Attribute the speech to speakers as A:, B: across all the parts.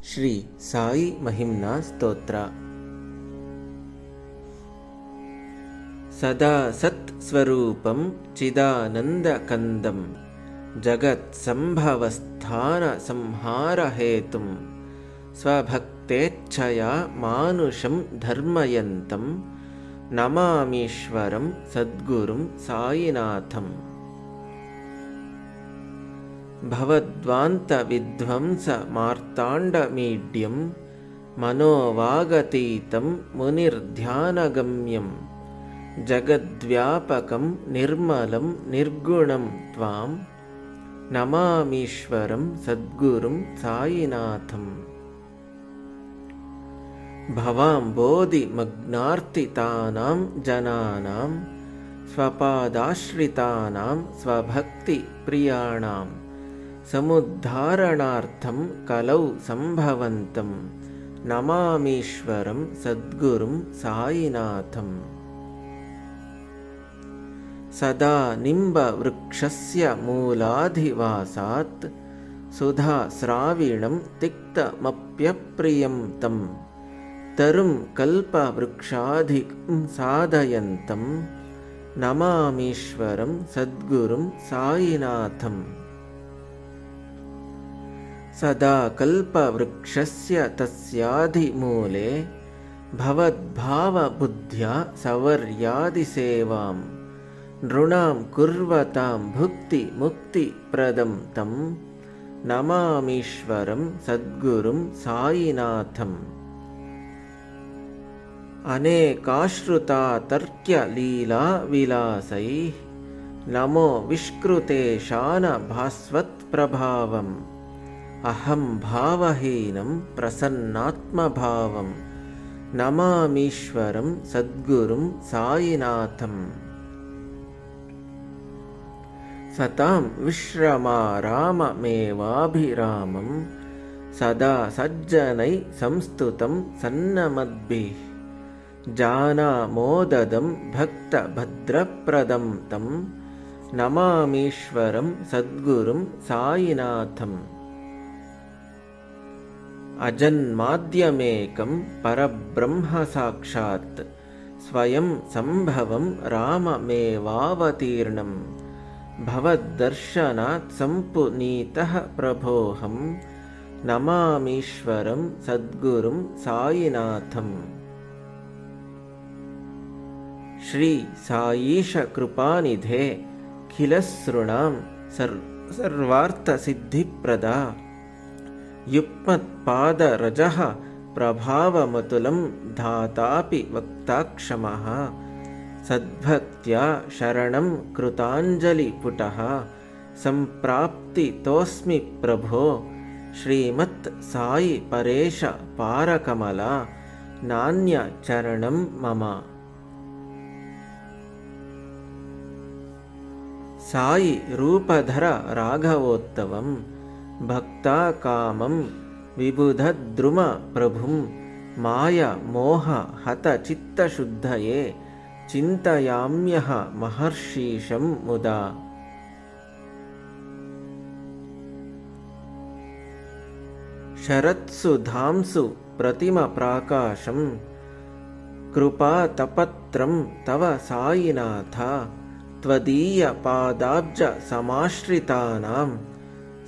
A: ಶ್ರೀ ಸಾಯಿ ಮಹಿಮ್ನ ಸ್ತೋತ್ರ. ಸದಾ ಸತ್ ಸ್ವರೂಪಂ ಚಿದಾನಂದಕಂದಂ ಜಗತ್ ಸಂಭವಸ್ಥಾನ ಸಂಹಾರ ಹೇತುಂ ಸ್ವಭಕ್ತೇಚ್ಛಯ ಮಾನುಷಂ ಧರ್ಮಯಂತಂ ನಮಾಮೀಶ್ವರಂ ಸದ್ಗುರುಂ ಸಾಯಿನಾಥಂ. ಭವದ್ವಾಂತ ವಿಧ್ವಂಸ ಮಾರ್ತಾಂಡಮೀಡ್ಯಂ ಮನೋವಾಗತೀತಂ ಮುನಿರ್ಧ್ಯಾನಗಮ್ಯಂ ಜಗದ್ವ್ಯಾಪಕಂ ನಿರ್ಮಲಂ ನಿರ್ಗುಣಂ ತ್ವಾಂ ನಮಾಮೀಶ್ವರಂ ಸದ್ಗುರುಂ ಸಾಯಿನಾಥಂ. ಭವಾಂಬೋಧಿಮಗ್ನಾರ್ತಿತಾನಾಂ ಜನಾನಾಂ ಸ್ವಪಾದಾಶ್ರಿತಾನಾಂ ಸ್ವಭಕ್ತಿ ಪ್ರಿಯಾಣಾಂ ಸಮುದ್ಧಾರಣಾರ್ಥಂ ಕಲೌ ಸಂಭವಂತಂ ನಮಾಮೀಶ್ವರಂ ಸದ್ಗುರುಂ ಸಾಯಿನಾಥಂ. ಸದಾ ನಿಂಬವೃಕ್ಷಸ್ಯ ಮೂಲಾಧಿವಾಸಾತ್ ಸುಧಾ ಸ್ರಾವಿಣಂ ತಿಕ್ತಮಪ್ಯಪ್ರಿಯಂ ತಂ ತರುಂ ಕಲ್ಪವೃಕ್ಷಾಧಿಕಂ ಸಾಧಯಂತಂ ನಮಾಮೀಶ್ವರಂ ಸದ್ಗುರುಂ ಸಾಯಿನಾಥಂ. ಸದಾ ಕಲ್ಪವೃಕ್ಷಸ್ಯ ತಸ್ಯಾಧಿಮೂಲೆ ಭವದ್ಭಾವಬುದ್ಧ್ಯಾ ಸವರ್ಯಾದಿಸೇವಾಂ ನೃಣಾಂ ಕುರ್ವತಾಂ ಭುಕ್ತಿ ಮುಕ್ತಿಪ್ರದಂ ತಂ ನಮಾಮೀಶ್ವರಂ ಸದ್ಗುರುಂ ಸಾಯಿನಾಥಂ. ಅನೇಕಾಶ್ರುತಾತರ್ಕ್ಯ ಲೀಲಾ ವಿಲಾಸೈಃ ನಮೋ ವಿಷ್ಕೃತೇಶಾನ ಭಾಸ್ವತ್ ಪ್ರಭಾವಂ ಅಹಂ ಭಾವಹೀನಂ ಪ್ರಸನ್ನಾತ್ಮಭಾವಂ ನಮಾಮೀಶ್ವರಂ ಸದ್ಗುರುಂ ಸಾಯಿನಾಥಂ. ಸತಾಂ ವಿಶ್ರಮಾರಾಮಮೇವಾಭಿರಾಮಂ ಸದಾ ಸಜ್ಜನೈ ಸಂಸ್ತುತಂ ಸನ್ನಮದ್ಭಿಃ ಜಾನಾಮೋದದಂ ಭಕ್ತಭದ್ರಪ್ರದಂ ತಂ ನಮಾಮೀಶ್ವರಂ ಸದ್ಗುರುಂ ಸಾಯಿನಾಥಂ. ಅಜನ್ಮಾದ್ಯಮೇಕಂ ಪರಬ್ರಹ್ಮ ಸಾಕ್ಷಾತ್ ಸ್ವಯಂ ಸಂಭವಂ ರಾಮಮೇವಾವತೀರ್ಣಂ ಭವದ್ದರ್ಶನಾತ್ ಸಂಪುನೀತಃ ಪ್ರಭೋಹಂ ನಮಾಮೀಶ್ವರಂ ಸದ್ಗುರುಂ ಸಾಯಿನಾಥಂ. ಶ್ರೀ ಸಾಯೀಶ ಕೃಪಾನಿಧೇ ಖಿಲಸೃಣಾಂ ಸರ್ವಾರ್ಥಸಿದ್ಧಿಪ್ರದ ಯುಗ್ಮತ್ಪಾದರಜಃ ಪ್ರಭಾವಮತುಲಂ ಧಾತಾಪಿ ವಕ್ತಾಕ್ಷಮಃ ಸದ್ಭಕ್ತ್ಯಾ ಶರಣಂ ಕೃತಾಂಜಲಿಪುಟಃ ಸಂಪ್ರಾಪ್ತಿತೋಸ್ಮಿ ಪ್ರಭೋ ಶ್ರೀಮತ್ ಸಾಯಿ ಪರೇಶ ಪಾರಕಮಲ ನಾನ್ಯ ಚರಣಂ ಮಮ. ಸಾಯಿ ರೂಪಧರ ರಾಘವೋತ್ತಮಂ ಭಕ್ತಾಕಾಮಂ ವಿಬುಧದ್ರುಮ ಪ್ರಭುಂ ಮಾಯ ಮೋಹ ಹತ ಚಿತ್ತಶುದ್ಧಯೇ ಚಿಂತಯಾಮ್ಯಹ ಮಹರ್ಷೀಶಂ ಮುದಾ. ಶರತ್ಸು ಧಾಂಸು ಪ್ರತಿಮ ಪ್ರಾಕಾಶಂ ಕೃಪಾತಪತ್ರಂ ತವ ಸಾಯಿನಾಥ ತ್ವದೀಯ ಪಾದಾಬ್ಜ ಸಮಾಶ್ರಿತಾನಾಂ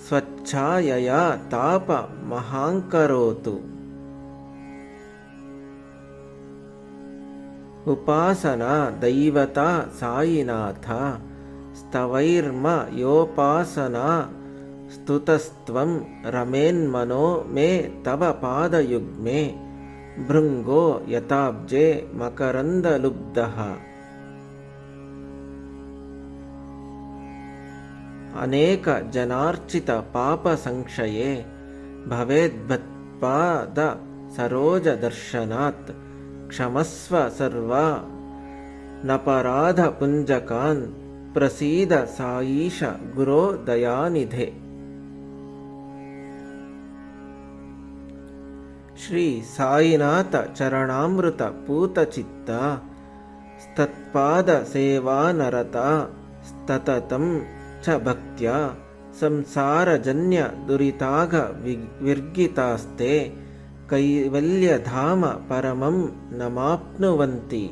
A: ಸ್ವಚ್ಛಾಯಯಾ ತಾಪ ಮಹಾಂಕರೋತು. ಉಪಾಸನಾ ದೈವತಾ ಸಾಯಿನಾಥ ಸ್ತವೈರ್ಮ ಯೋಪಾಸನಾ ಸ್ತುತಸ್ತ್ವಂ ರಮೇನ್ಮನೋ ಮೇ ತವ ಪಾದಯುಗ್ಮೆ ಭೃಂಗೋ ಯತಾಬ್ಜೆ ಮಕರಂದಲುಬ್ಧಃ. ಅನೇಕ ಜನಾರ್ಚಿತ ಪಾಪ ಸಂಕ್ಷಯೇ ಭವೇದ್ಭತ್ಪಾದ ಸರೋಜ ದರ್ಶನಾತ್ ಕ್ಷಮಸ್ವ ಸರ್ವಾ ನಪರಾಧ ಪುಂಜಕಾನ್ ಪ್ರಸೀದ ಸಾಯೀಶ ಗುರೋ ದಯಾನಿಧೆ. ಶ್ರೀ ಸಾಯಿನಾಥ ಚರಣಾಮೃತ ಪೂತಚಿತ್ತ ಸ್ತತ್ಪಾದ ಸೇವಾನರತ ಸ್ತತತಂ ಚ ಭಕ್ತ್ಯಾ ಸಂಸಾರಜನ್ಯ ದುರಿತಾಗ ವಿರ್ಗಿತಾಸ್ತೆ ಕೈವಲ್ಯಧಾಮ ಪರಮಂ ನಮಾಪ್ನುವಂತಿ.